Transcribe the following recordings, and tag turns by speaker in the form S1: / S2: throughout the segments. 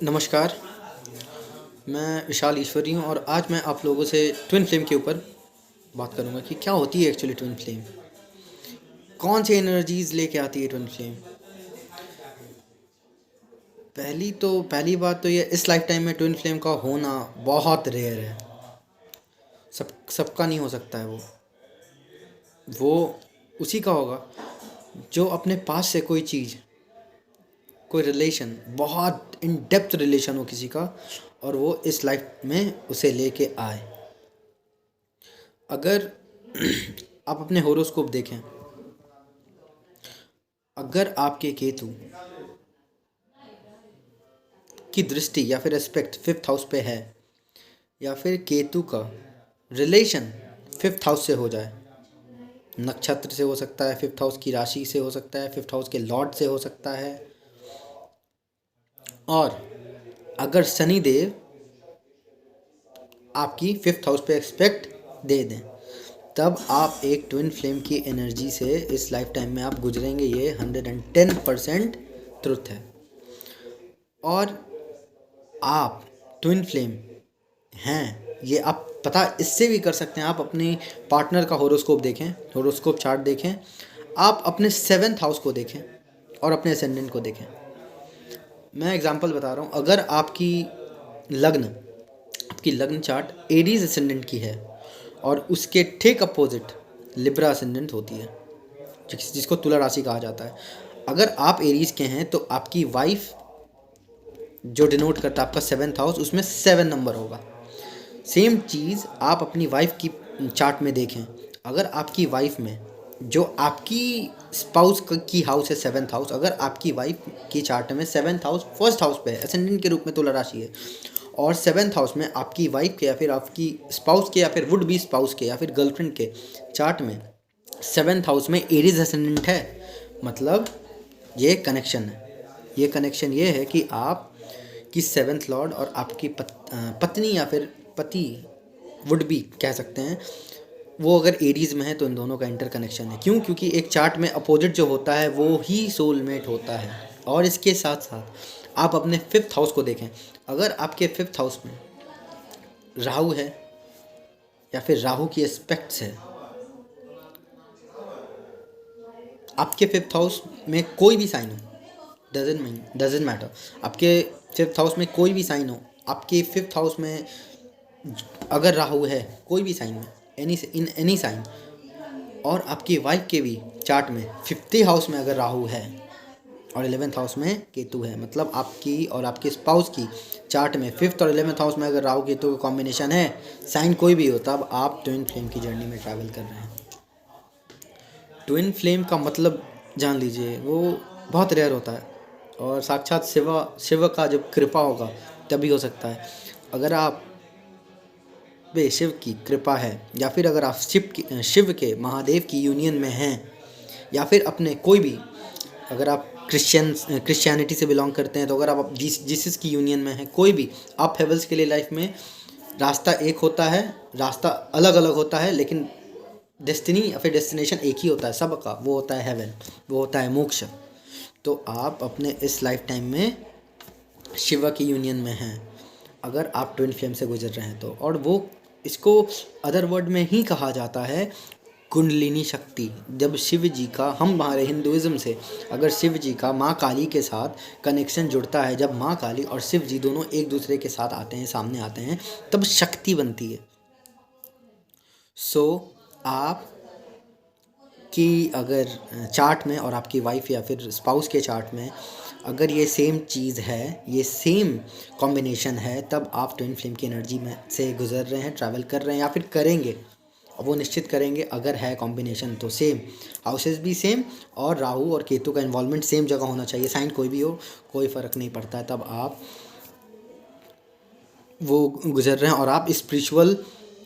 S1: नमस्कार। मैं विशाल ईश्वरी हूँ और आज मैं आप लोगों से ट्विन फ्लेम के ऊपर बात करूँगा कि क्या होती है एक्चुअली ट्विन फ्लेम, कौन सी एनर्जीज लेके आती है ट्विन फ्लेम। पहली बात तो ये, इस लाइफ टाइम में ट्विन फ्लेम का होना बहुत रेयर है। सबका नहीं हो सकता है। वो उसी का होगा जो अपने पास से कोई चीज़, कोई रिलेशन, बहुत इन डेप्थ रिलेशन हो किसी का, और वो इस लाइफ में उसे लेके आए। अगर आप अपने होरोस्कोप देखें, अगर आपके केतु की दृष्टि या फिर एस्पेक्ट फिफ्थ हाउस पे है, या फिर केतु का रिलेशन फिफ्थ हाउस से हो जाए, नक्षत्र से हो सकता है, फिफ्थ हाउस की राशि से हो सकता है, फिफ्थ हाउस के लॉर्ड से हो सकता है, और अगर शनि देव आपकी फिफ्थ हाउस पे एस्पेक्ट दे दें, तब आप एक ट्विन फ्लेम की एनर्जी से इस लाइफ टाइम में आप गुजरेंगे। ये 110% ट्रुथ है। और आप ट्विन फ्लेम हैं, ये आप पता इससे भी कर सकते हैं। आप अपने पार्टनर का होरोस्कोप देखें, होरोस्कोप चार्ट देखें, आप अपने सेवेंथ हाउस को देखें और अपने असेंडेंट को देखें। मैं एग्जांपल बता रहा हूँ। अगर आपकी लग्न चार्ट एरीज असेंडेंट की है और उसके ठीक अपोजिट लिब्रा असेंडेंट होती है, जिसको तुला राशि कहा जाता है। अगर आप एरीज के हैं तो आपकी वाइफ, जो डिनोट करता है आपका सेवेंथ हाउस, उसमें 7 नंबर होगा। सेम चीज़ आप अपनी वाइफ की चार्ट में देखें। अगर आपकी वाइफ में, जो आपकी स्पाउस की हाउस है सेवेंथ हाउस, अगर आपकी वाइफ की चार्ट में सेवेंथ हाउस फर्स्ट हाउस पे है, असेंडेंट के रूप में तुला राशि है, और सेवेंथ हाउस में आपकी वाइफ के या फिर आपकी स्पाउस के या फिर वुड बी स्पाउस के या फिर गर्लफ्रेंड के चार्ट में सेवेंथ हाउस में एरीज असेंडेंट है, मतलब ये कनेक्शन है। ये कनेक्शन ये है कि आप की सेवेंथ लॉर्ड और आपकी पत्नी या फिर पति, वुड बी कह सकते हैं, वो अगर एरीज में है तो इन दोनों का इंटर कनेक्शन है। क्यों? क्योंकि एक चार्ट में अपोजिट जो होता है वो ही सोलमेट होता है। और इसके साथ साथ आप अपने फिफ्थ हाउस को देखें। अगर आपके फिफ्थ हाउस में राहु है या फिर राहु की एस्पेक्ट्स है, आपके फिफ्थ हाउस में कोई भी साइन हो, डजेंट मैटर, आपके फिफ्थ हाउस में कोई भी साइन हो, आपके फिफ्थ हाउस में अगर राहु है कोई भी साइन में, एनी साइन, और आपकी वाइफ के भी चार्ट में फिफ्थ हाउस में अगर राहु है और 11th हाउस में केतु है, मतलब आपकी और आपके स्पाउस की चार्ट में फिफ्थ और 11th हाउस में अगर राहु केतु का कॉम्बिनेशन है, साइन कोई भी हो, तब आप ट्विन फ्लेम की जर्नी में ट्रैवल कर रहे हैं। ट्विन फ्लेम का मतलब जान लीजिए, वो बहुत रेयर होता है, और साक्षात शिव का जब कृपा होगा तभी हो सकता है। अगर आप पे शिव की कृपा है, या फिर अगर आप शिव के महादेव की यूनियन में हैं, या फिर अपने कोई भी, अगर आप क्रिश्चियनिटी से बिलोंग करते हैं, तो अगर आप जीसस की यूनियन में हैं, कोई भी, आप हेवल्स के लिए लाइफ में रास्ता एक होता है, रास्ता अलग अलग होता है, लेकिन डेस्टिनी या फिर डेस्टिनेशन एक ही होता है सबका, वो होता है हेवन, वो होता है मोक्ष। तो आप अपने इस लाइफ टाइम में शिवा की यूनियन में हैं, अगर आप ट्विन फ्लेम से गुजर रहे हैं तो। और वो, इसको अदर वर्ड में ही कहा जाता है कुंडलिनी शक्ति। जब शिव जी का, हम हमारे हिंदुइज्म से, अगर शिव जी का माँ काली के साथ कनेक्शन जुड़ता है, जब माँ काली और शिव जी दोनों एक दूसरे के साथ आते हैं, सामने आते हैं, तब शक्ति बनती है। सो आप कि अगर चार्ट में और आपकी वाइफ या फिर स्पाउस के चार्ट में अगर ये सेम चीज़ है, ये सेम कॉम्बिनेशन है, तब आप ट्विन फ्लेम की एनर्जी में से गुजर रहे हैं, ट्रैवल कर रहे हैं, या फिर करेंगे। वो निश्चित करेंगे। अगर है कॉम्बिनेशन तो सेम हाउसेस भी सेम, और राहु और केतु का इन्वॉल्वमेंट सेम जगह होना चाहिए। साइन कोई भी हो, कोई फ़र्क नहीं पड़ता है, तब आप वो गुजर रहे हैं। और आप स्पिरिचुअल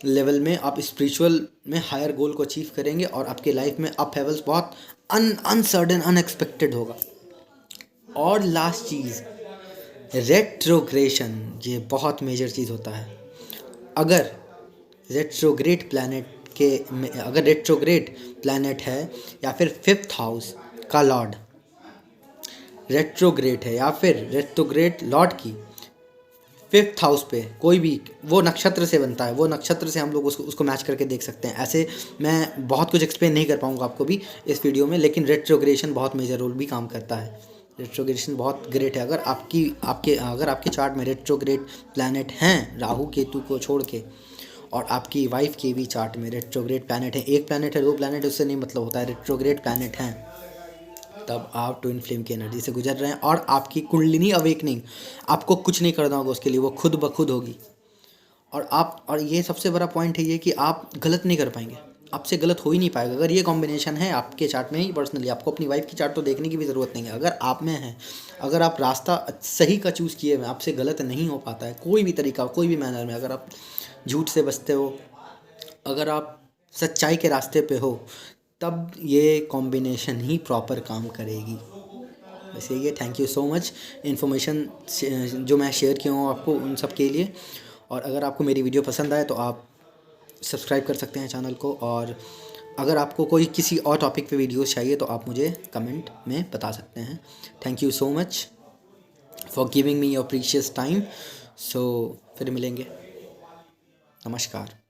S1: लेवल में, आप स्पिरिचुअल में हायर गोल को अचीव करेंगे, और आपके लाइफ में अप हेवल्स बहुत अनसर्टन, अनएक्सपेक्टेड होगा। और लास्ट चीज़, रेट्रोग्रेशन, ये बहुत मेजर चीज़ होता है। अगर रेट्रोग्रेड प्लैनेट अगर रेट्रोग्रेड प्लैनेट है, या फिर फिफ्थ हाउस का लॉर्ड रेट्रोग्रेड है, या फिर रेट्रोग्रेड लॉर्ड की 5th हाउस पे कोई भी वो नक्षत्र से बनता है, वो नक्षत्र से हम लोग उसको मैच करके देख सकते हैं। ऐसे मैं बहुत कुछ एक्सप्लेन नहीं कर पाऊँगा आपको भी इस वीडियो में, लेकिन रेट्रोग्रेशन बहुत मेजर रोल भी काम करता है। रेट्रोग्रेशन बहुत ग्रेट है। अगर आपके चार्ट में रेट्रोग्रेड प्लैनेट हैं राहु केतु को छोड़ के, और आपकी वाइफ के भी चार्ट में रेट्रोग्रेड प्लैनेट है, एक प्लैनेट है, दो प्लैनेट, उससे नहीं मतलब होता है, रेट्रोग्रेड प्लैनेट हैं, तब आप ट्विन फ्लेम की एनर्जी से गुजर रहे हैं। और आपकी कुंडलिनी अवेकनिंग, आपको कुछ नहीं करना होगा उसके लिए, वो खुद ब खुद होगी। और ये सबसे बड़ा पॉइंट है ये कि आप गलत नहीं कर पाएंगे, आपसे गलत हो ही नहीं पाएगा। अगर ये कॉम्बिनेशन है आपके चार्ट में ही पर्सनली, आपको अपनी वाइफ की चार्ट तो देखने की भी ज़रूरत नहीं है। अगर आप में है, अगर आप रास्ता सही का चूज़ किए हुए, आपसे गलत नहीं हो पाता है कोई भी तरीका, कोई भी मैनर में। अगर आप झूठ से बचते हो, अगर आप सच्चाई के रास्ते पे हो, तब ये कॉम्बिनेशन ही प्रॉपर काम करेगी। बस यही है। Thank you so much information जो मैं शेयर किया हूँ आपको उन सब के लिए। और अगर आपको मेरी वीडियो पसंद आए तो आप सब्सक्राइब कर सकते हैं चैनल को। और अगर आपको कोई किसी और टॉपिक पे वीडियोस चाहिए तो आप मुझे कमेंट में बता सकते हैं। Thank you so much for giving me your precious time. So फिर मिलेंगे। नमस्कार।